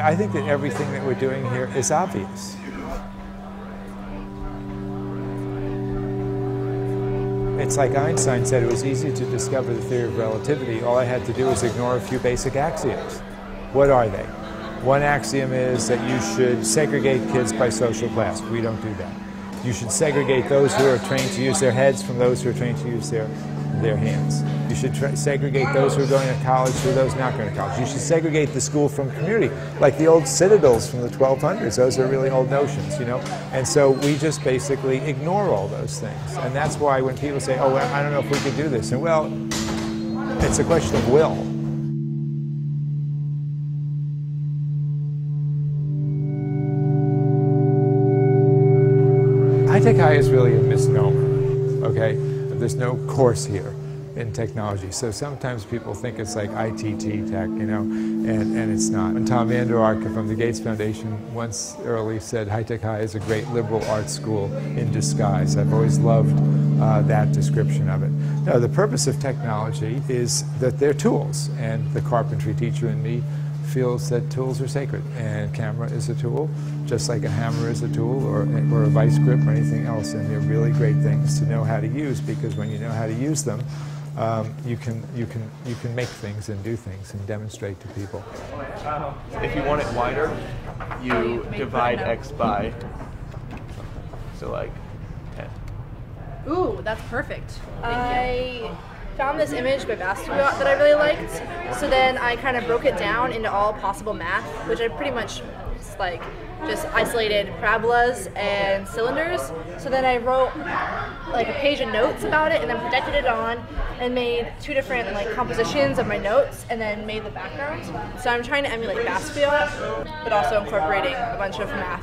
I think that everything that we're doing here is obvious. It's like Einstein said, it was easy to discover the theory of relativity. All I had to do was ignore a few basic axioms. What are they? One axiom is that you should segregate kids by social class. We don't do that. You should segregate those who are trained to use their heads from those who are trained to use their hands. You should segregate those who are going to college from those not going to college. You should segregate the school from community, like the old citadels from the 1200s. Those are really old notions, you know. And so we just basically ignore all those things. And that's why when people say, oh, well, I don't know if we could do this, and well, it's a question of will. High is really a misnomer, okay? There's no course here in technology. So sometimes people think it's like ITT tech, you know, and it's not. And Tom Vander Ark from the Gates Foundation once early said High is a great liberal arts school in disguise. I've always loved that description of it. No, the purpose of technology is that they're tools, and the carpentry teacher in me feels that tools are sacred, and camera is a tool, just like a hammer is a tool, or a vice grip or anything else, and they're really great things to know how to use, because when you know how to use them, you can make things and do things and demonstrate to people. If you want it wider, you divide X by, so like 10. Ooh, that's perfect. I found this image by Basquiat that I really liked, so then I kind of broke it down into all possible math, which I pretty much just isolated parabolas and cylinders. So then I wrote like a page of notes about it, and then projected it on and made two different like compositions of my notes, and then made the background. So I'm trying to emulate Basquiat, but also incorporating a bunch of math.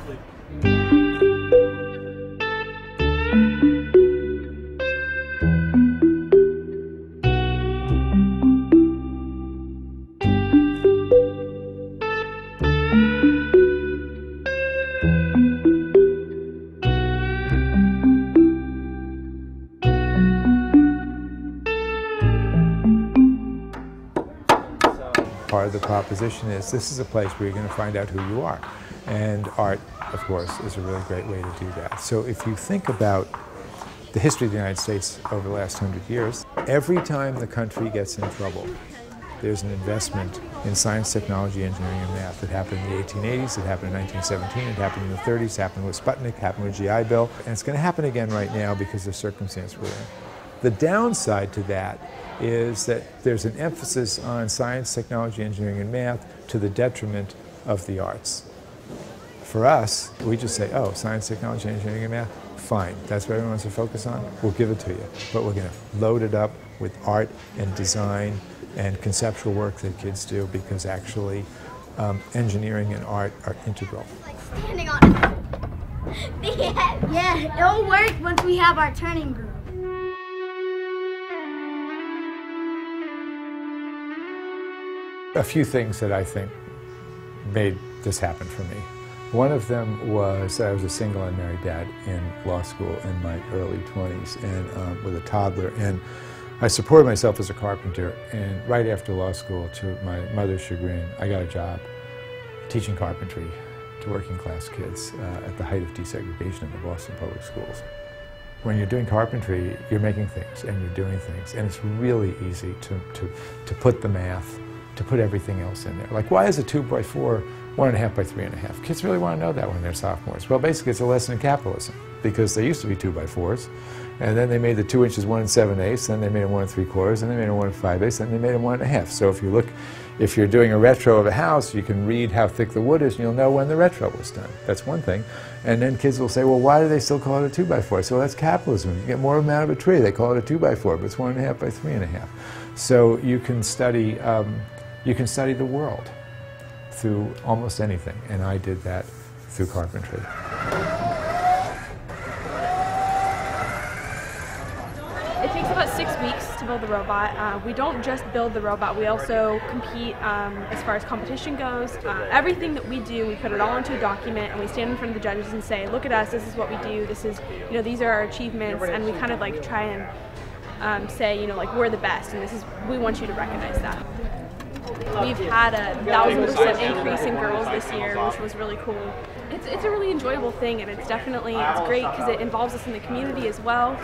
Part of the proposition is this is a place where you're going to find out who you are. And art, of course, is a really great way to do that. So if you think about the history of the United States over the last 100 years, every time the country gets in trouble, there's an investment in science, technology, engineering, and math. It happened in the 1880s, it happened in 1917, it happened in the 30s, it happened with Sputnik, it happened with GI Bill, and it's going to happen again right now because of the circumstance we're in. The downside to that is that there's an emphasis on science, technology, engineering, and math to the detriment of the arts. For us, we just say, oh, science, technology, engineering, and math, fine. That's what everyone wants to focus on. We'll give it to you. But we're going to load it up with art and design and conceptual work that kids do, because actually engineering and art are integral. Like standing on it. Yeah, it'll work once we have our turning group. A few things that I think made this happen for me. One of them was I was a single unmarried dad in law school in my early 20s, and with a toddler, and I supported myself as a carpenter, and right after law school, to my mother's chagrin, I got a job teaching carpentry to working class kids at the height of desegregation in the Boston public schools. When you're doing carpentry, you're making things and you're doing things, and it's really easy to put the math, to put everything else in there. Like, why is a 2x4 1.5 by 3.5? Kids really want to know that when they're sophomores. Well, basically it's a lesson in capitalism, because they used to be 2x4s, and then they made the 2 inches 1 7/8, then they made them 1 3/4, then they made them 1 5/8, then they made them 1.5. So if you look, if you're doing a retro of a house, you can read how thick the wood is, and you'll know when the retro was done. That's one thing. And then kids will say, well, why do they still call it a 2x4? So that's capitalism. You get more of them out of a tree. They call it a 2x4, but it's 1.5 by 3.5. So you can study the world through almost anything, and I did that through carpentry. It takes about 6 weeks to build the robot. We don't just build the robot, we also compete as far as competition goes. Everything that we do, we put it all into a document, and we stand in front of the judges and say, look at us, this is what we do, this is, you know, these are our achievements, and we kind of like try and say, you know, like, we're the best, and this is, we want you to recognize that. We've had a 1,000% increase in girls this year, which was really cool. It's a really enjoyable thing, and it's great because it involves us in the community as well.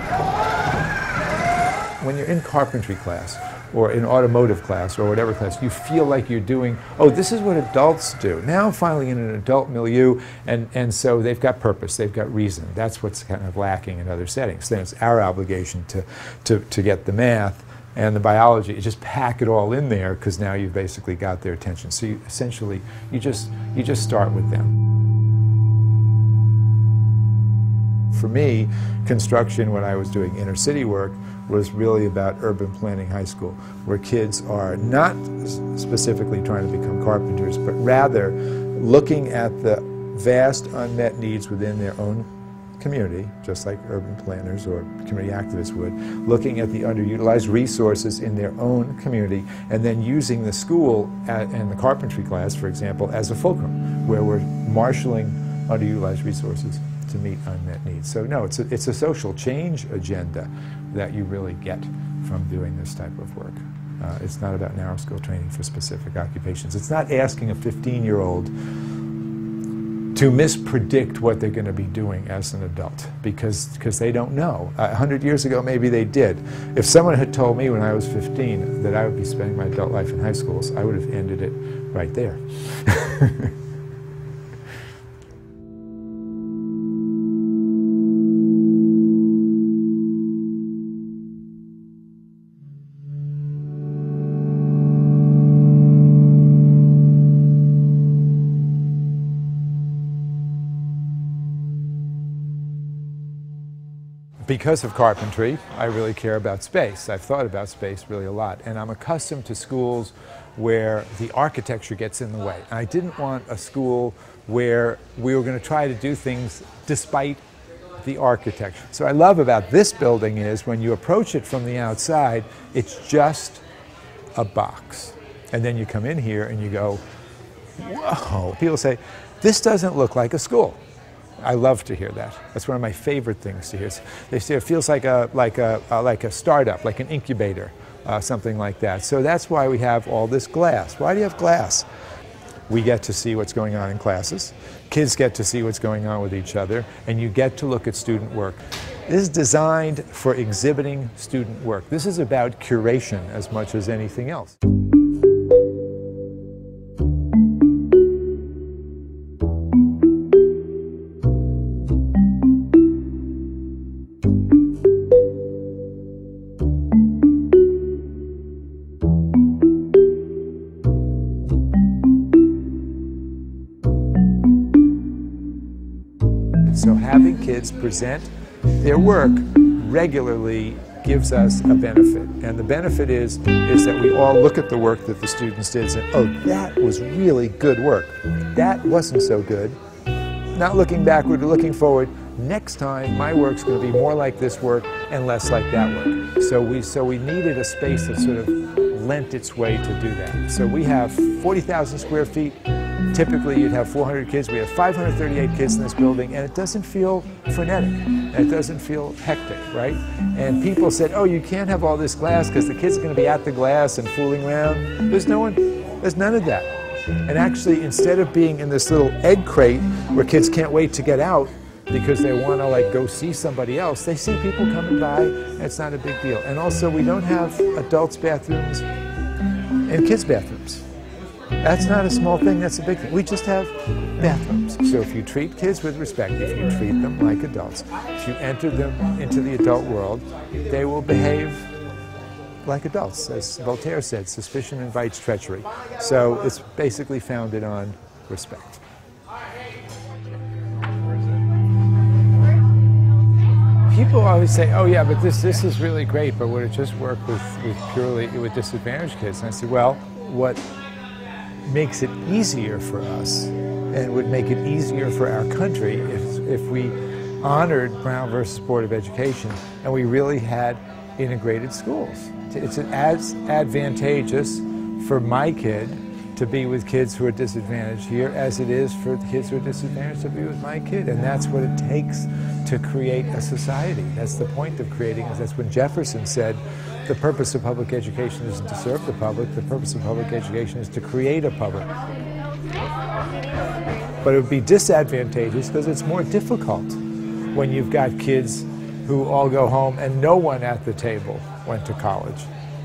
When you're in carpentry class or in automotive class or whatever class, you feel like you're doing, oh, this is what adults do. Now I'm finally in an adult milieu, and so they've got purpose, they've got reason. That's what's kind of lacking in other settings. Then it's our obligation to get the math and the biology, you just pack it all in there because now you've basically got their attention. So you, essentially, you just start with them. For me, construction, when I was doing inner city work, was really about urban planning high school, where kids are not specifically trying to become carpenters, but rather looking at the vast unmet needs within their own community, just like urban planners or community activists would, looking at the underutilized resources in their own community, and then using the school and the carpentry class, for example, as a fulcrum, where we're marshaling underutilized resources to meet unmet needs. So no, it's a social change agenda that you really get from doing this type of work. It's not about narrow skill training for specific occupations. It's not asking a 15-year-old to mispredict what they're going to be doing as an adult, because they don't know. 100 years ago, maybe they did. If someone had told me when I was 15 that I would be spending my adult life in high schools, I would have ended it right there. Because of carpentry, I really care about space. I've thought about space really a lot, and I'm accustomed to schools where the architecture gets in the way. And I didn't want a school where we were going to try to do things despite the architecture. So what I love about this building is when you approach it from the outside, it's just a box. And then you come in here and you go, whoa. People say, this doesn't look like a school. I love to hear that. That's one of my favorite things to hear. They say it feels like a startup, like an incubator, something like that. So that's why we have all this glass. Why do you have glass? We get to see what's going on in classes. Kids get to see what's going on with each other, and you get to look at student work. This is designed for exhibiting student work. This is about curation as much as anything else. So having kids present their work regularly gives us a benefit. And the benefit is that we all look at the work that the students did and say, oh, that was really good work. That wasn't so good. Not looking backward, but looking forward. Next time, my work's going to be more like this work and less like that work. So we needed a space that sort of lent its way to do that. So we have 40,000 square feet. Typically, you'd have 400 kids. We have 538 kids in this building, and it doesn't feel frenetic. It doesn't feel hectic, right? And people said, oh, you can't have all this glass because the kids are going to be at the glass and fooling around. There's none of that. And actually, instead of being in this little egg crate where kids can't wait to get out because they want to like go see somebody else, they see people coming by, and it's not a big deal. And also, we don't have adults' bathrooms and kids' bathrooms. That's not a small thing, that's a big thing. We just have bathrooms. So if you treat kids with respect, if you treat them like adults, if you enter them into the adult world, they will behave like adults. As Voltaire said, suspicion invites treachery. So it's basically founded on respect. People always say, oh yeah, but this is really great, but would it just work with disadvantaged kids? And I say, well, what makes it easier for us and would make it easier for our country if we honored Brown versus Board of Education and we really had integrated schools. It's as advantageous for my kid to be with kids who are disadvantaged here as it is for kids who are disadvantaged to be with my kid. And that's what it takes to create a society. That's the point of creating it. That's when Jefferson said, the purpose of public education isn't to serve the public, the purpose of public education is to create a public. But it would be disadvantageous because it's more difficult when you've got kids who all go home and no one at the table went to college.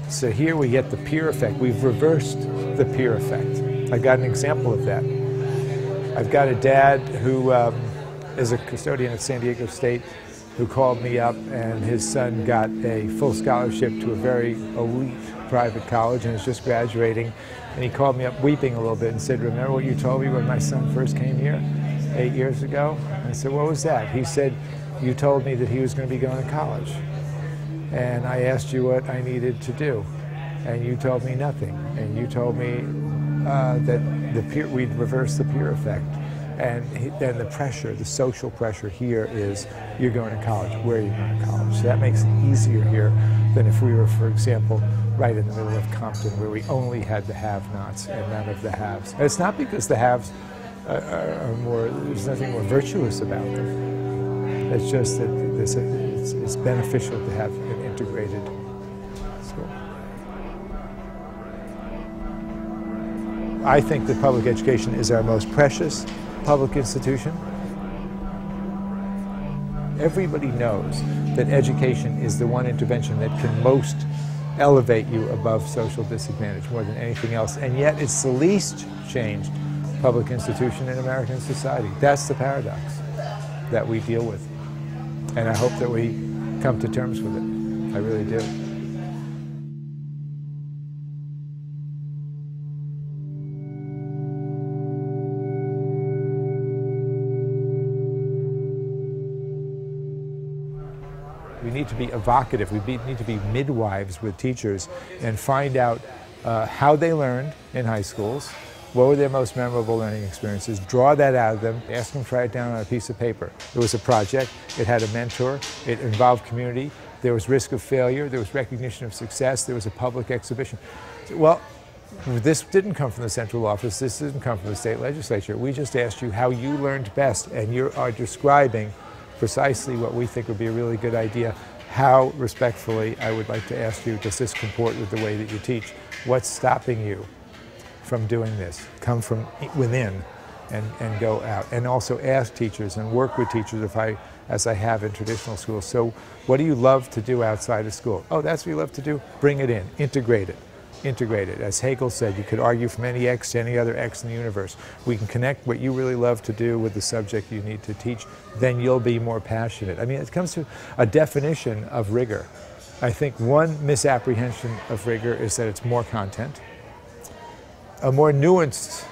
So here we get the peer effect. We've reversed the peer effect. I got an example of that. I've got a dad who is a custodian at San Diego State who called me up, and his son got a full scholarship to a very elite private college and is just graduating. And he called me up weeping a little bit and said, remember what you told me when my son first came here 8 years ago? And I said, what was that? He said, you told me that he was going to be going to college. And I asked you what I needed to do. And you told me nothing. And you told me that we'd reverse the peer effect. And then the pressure, the social pressure here is, you're going to college. Where are you going to college? So that makes it easier here than if we were, for example, right in the middle of Compton, where we only had the have-nots and none of the haves. And it's not because the haves are more, there's nothing more virtuous about them. It's just that it's beneficial to have an integrated school. I think that public education is our most precious public institution. Everybody knows that education is the one intervention that can most elevate you above social disadvantage more than anything else, and yet it's the least changed public institution in American society. That's the paradox that we deal with, and I hope that we come to terms with it. I really do. We need to be evocative. We need to be midwives with teachers and find out how they learned in high schools, what were their most memorable learning experiences, draw that out of them, ask them to write it down on a piece of paper. It was a project, it had a mentor, it involved community, there was risk of failure, there was recognition of success, there was a public exhibition. Well, this didn't come from the central office, this didn't come from the state legislature. We just asked you how you learned best, and you are describing precisely what we think would be a really good idea. How, respectfully, I would like to ask you, does this comport with the way that you teach? What's stopping you from doing this? Come from within and go out. And also ask teachers and work with teachers as I have in traditional schools. So what do you love to do outside of school? Oh, that's what you love to do? Bring it in, integrate it. Integrate it. As Hegel said, you could argue from any X to any other X in the universe. We can connect what you really love to do with the subject you need to teach, then you'll be more passionate. I mean, it comes to a definition of rigor. I think one misapprehension of rigor is that it's more content. A more nuanced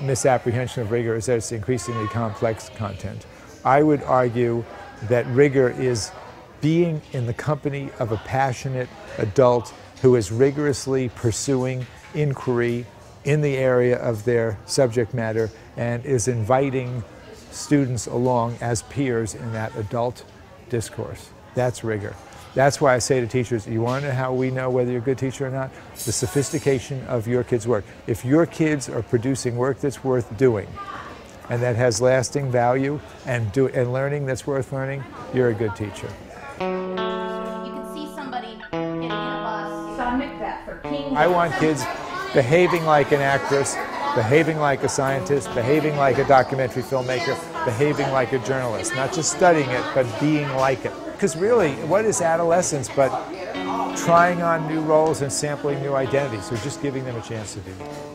misapprehension of rigor is that it's increasingly complex content. I would argue that rigor is being in the company of a passionate adult who is rigorously pursuing inquiry in the area of their subject matter and is inviting students along as peers in that adult discourse. That's rigor. That's why I say to teachers, you want to know how we know whether you're a good teacher or not? The sophistication of your kids' work. If your kids are producing work that's worth doing and that has lasting value and learning that's worth learning, you're a good teacher. I want kids behaving like an actress, behaving like a scientist, behaving like a documentary filmmaker, behaving like a journalist. Not just studying it, but being like it. Because really, what is adolescence but trying on new roles and sampling new identities? So just giving them a chance to do that.